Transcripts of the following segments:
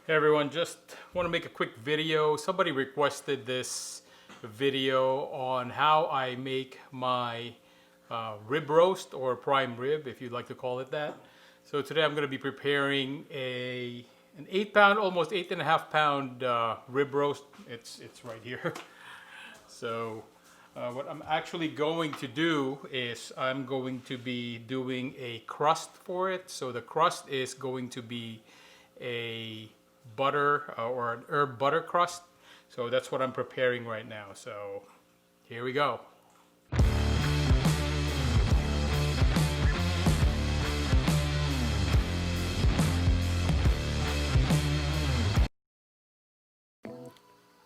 Hey everyone, just want to make a quick video. Somebody requested this video on how I make my rib roast or prime rib, if you'd like to call it that. So today I'm going to be preparing an 8-pound, almost 8.5-pound rib roast. It's right here. So what I'm actually going to do is I'm going to be doing a crust for it. So the crust is going to be a butter or an herb butter crust. So that's what I'm preparing right now. So here we go.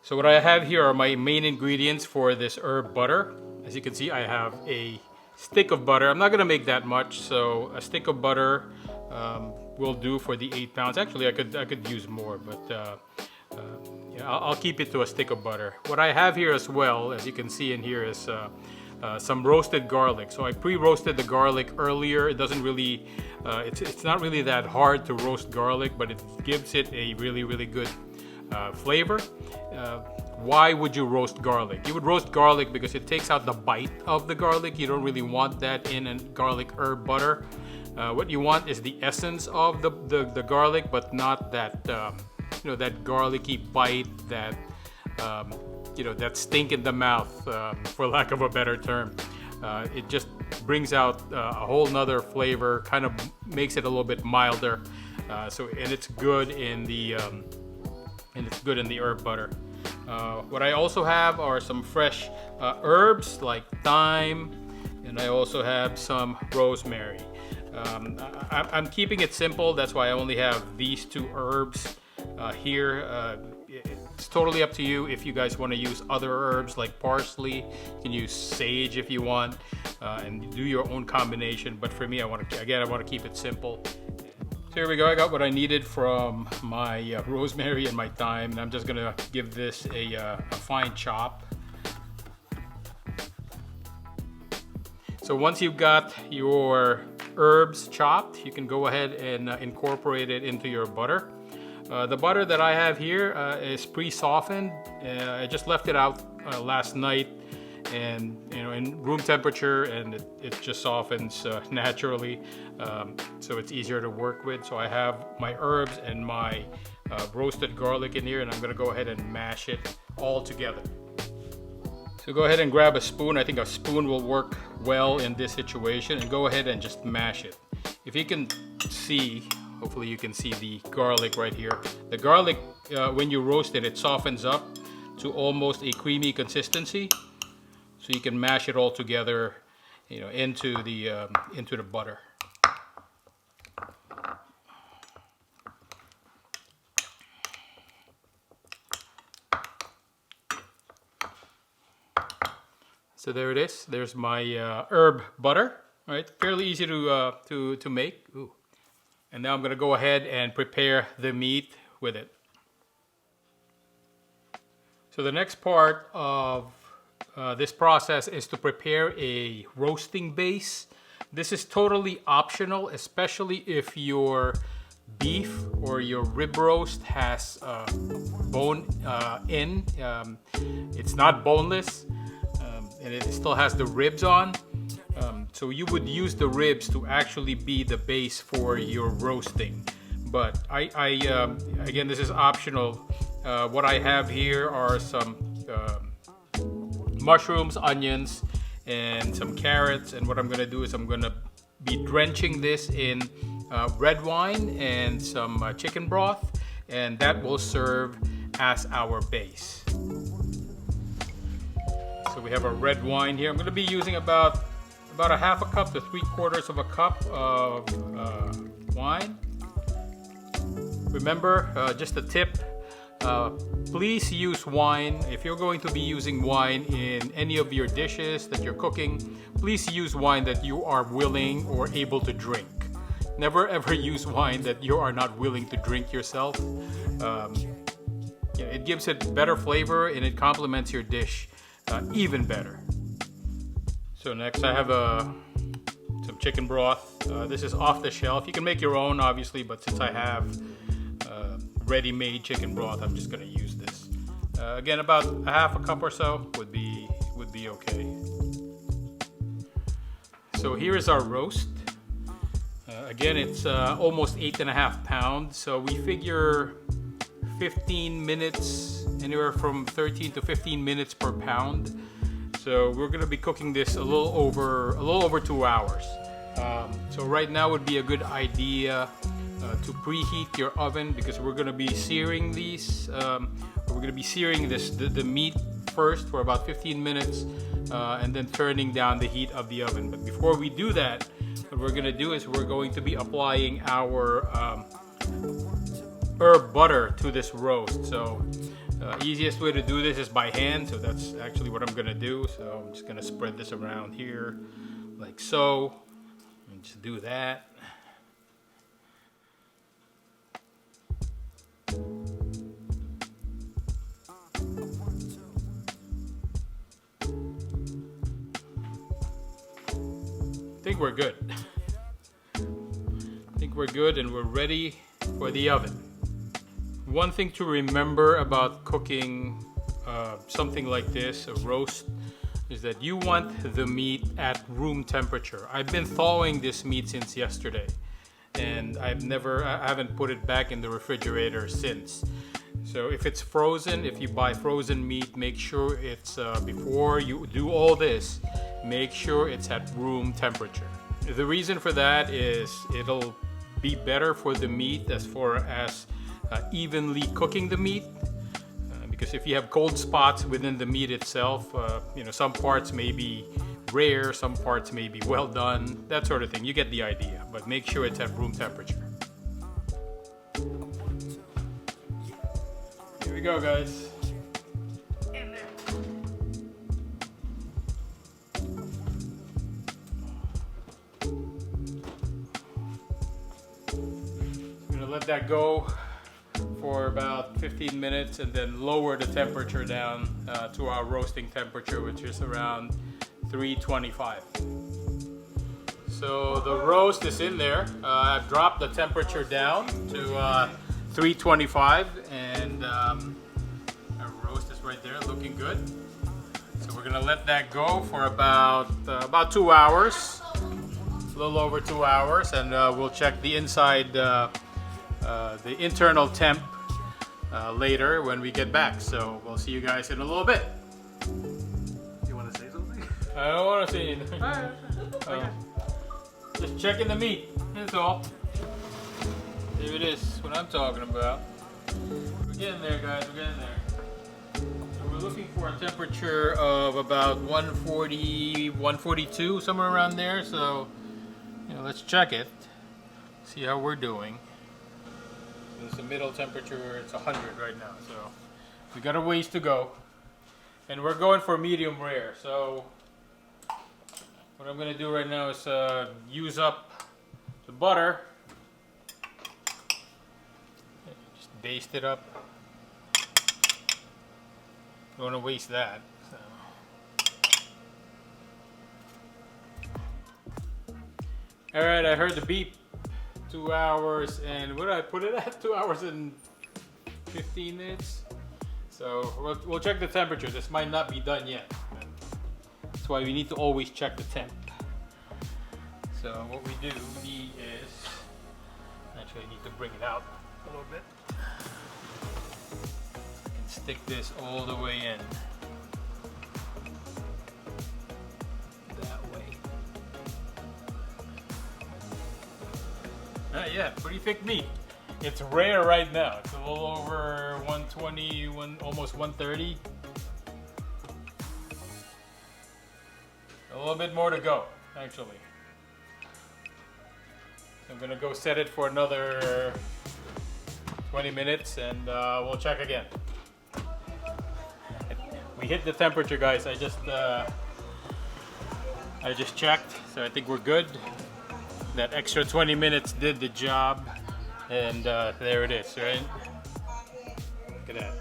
So what I have here are my main ingredients for this herb butter. As you can see, I have a stick of butter. I'm not going to make that much, so a stick of butter will do for the 8 pounds. Actually, I could use more, but yeah, I'll keep it to a stick of butter. What I have here as well, as you can see in here, is some roasted garlic. So I pre-roasted the garlic earlier. It doesn't really, it's not really that hard to roast garlic, but it gives it a really good flavor. Why would you roast garlic? You would roast garlic because it takes out the bite of the garlic. You don't really want that in a garlic herb butter. What you want is the essence of the garlic, but not that that garlicky bite, that that stink in the mouth, for lack of a better term. It just brings out a whole nother flavor, kind of makes it a little bit milder. And it's good in the herb butter. What I also have are some fresh herbs like thyme, and I also have some rosemary. I'm keeping it simple, that's why I only have these two herbs here. It's totally up to you if you guys want to use other herbs like parsley. You can use sage if you want, and do your own combination. But for me, I want to keep it simple. So here we go. I got what I needed from my rosemary and my thyme, and I'm just gonna give this a fine chop. So once you've got your herbs chopped, you can go ahead and incorporate it into your butter. The butter that I have here is pre-softened. I just left it out last night, and in room temperature, and it just softens naturally, so it's easier to work with. So I have my herbs and my roasted garlic in here, and I'm going to go ahead and mash it all together. So go ahead and grab a spoon. I think a spoon will work well in this situation, and go ahead and just mash it. If you can see, hopefully you can see the garlic right here. The garlic, when you roast it, it softens up to almost a creamy consistency. So you can mash it all together, into the butter. So there it is. There's my herb butter. All right, fairly easy to make. Ooh. And now I'm going to go ahead and prepare the meat with it. So the next part of this process is to prepare a roasting base. This is totally optional, especially if your beef or your rib roast has bone in. It's not boneless, and it still has the ribs on. So you would use the ribs to actually be the base for your roasting. But again, this is optional. What I have here are some mushrooms, onions, and some carrots. And what I'm going to do is I'm going to be drenching this in red wine and some chicken broth, and that will serve as our base. So we have our red wine here. I'm going to be using about a half a cup to 3/4 of a cup of wine. Remember, just a tip, please use wine. If you're going to be using wine in any of your dishes that you're cooking, please use wine that you are willing or able to drink. Never ever use wine that you are not willing to drink yourself. It gives it better flavor, and it complements your dish even better. So next I have some chicken broth. This is off the shelf. You can make your own, obviously, but since I have ready-made chicken broth. I'm just gonna use this. Again, about a half a cup or so would be okay. So here is our roast. Again, it's almost 8.5 pounds. So we figure 15 minutes, anywhere from 13 to 15 minutes per pound. So we're gonna be cooking this a little over 2 hours. So right now would be a good idea to preheat your oven, because we're gonna be searing these. We're gonna be searing the meat first for about 15 minutes, and then turning down the heat of the oven. But before we do that, what we're gonna do is we're going to be applying our herb butter to this roast. So easiest way to do this is by hand, so that's actually what I'm gonna do. So I'm just gonna spread this around here like so, and just do that. I think we're good. I think we're good and we're ready for the oven. One thing to remember about cooking something like this, a roast, is that you want the meat at room temperature. I've been thawing this meat since yesterday, and I haven't put it back in the refrigerator since. So if it's frozen, if you buy frozen meat, make sure it's, before you do all this, make sure it's at room temperature. The reason for that is it'll be better for the meat as far as evenly cooking the meat, because if you have cold spots within the meat itself, some parts may be rare, some parts may be well done, that sort of thing. You get the idea, but make sure it's at room temperature. Here we go, guys. Let that go for about 15 minutes and then lower the temperature down to our roasting temperature, which is around 325. So the roast is in there. I've dropped the temperature down to 325, and our roast is right there looking good. So we're gonna let that go for about 2 hours, a little over 2 hours, and we'll check the inside, the internal temp later when we get back. So we'll see you guys in a little bit. You want to say something? I don't want to say anything. Okay. Just checking the meat, that's all. There it is, what I'm talking about. We're getting there, guys, we're getting there. So we're looking for a temperature of about 140, 142, somewhere around there. So, let's check it, see how we're doing. It's the middle temperature, it's 100 right now, so we got a ways to go. And we're going for medium rare, so what I'm going to do right now is use up the butter. Just baste it up. Don't want to waste that. Alright, I heard the beep. 2 hours, and what did I put it at? 2 hours and 15 minutes. So we'll check the temperature. This might not be done yet. That's why we need to always check the temp. So what we do need is, actually I need to bring it out a little bit. I can stick this all the way in. Yeah, pretty thick meat. It's rare right now. It's a little over 120, almost 130. A little bit more to go, actually. So I'm gonna go set it for another 20 minutes, and we'll check again. We hit the temperature, guys. I just checked, so I think we're good. That extra 20 minutes did the job, and there it is, right? Look at that.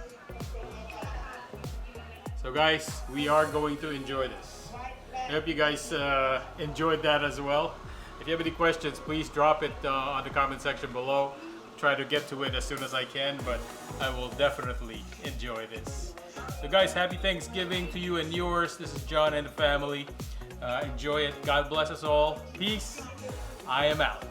So guys, we are going to enjoy this. I hope you guys enjoyed that as well. If you have any questions, please drop it on the comment section below. try to get to it as soon as I can, but I will definitely enjoy this. So guys, happy Thanksgiving to you and yours. This is John and the family. Enjoy it. God bless us all. Peace. I am out.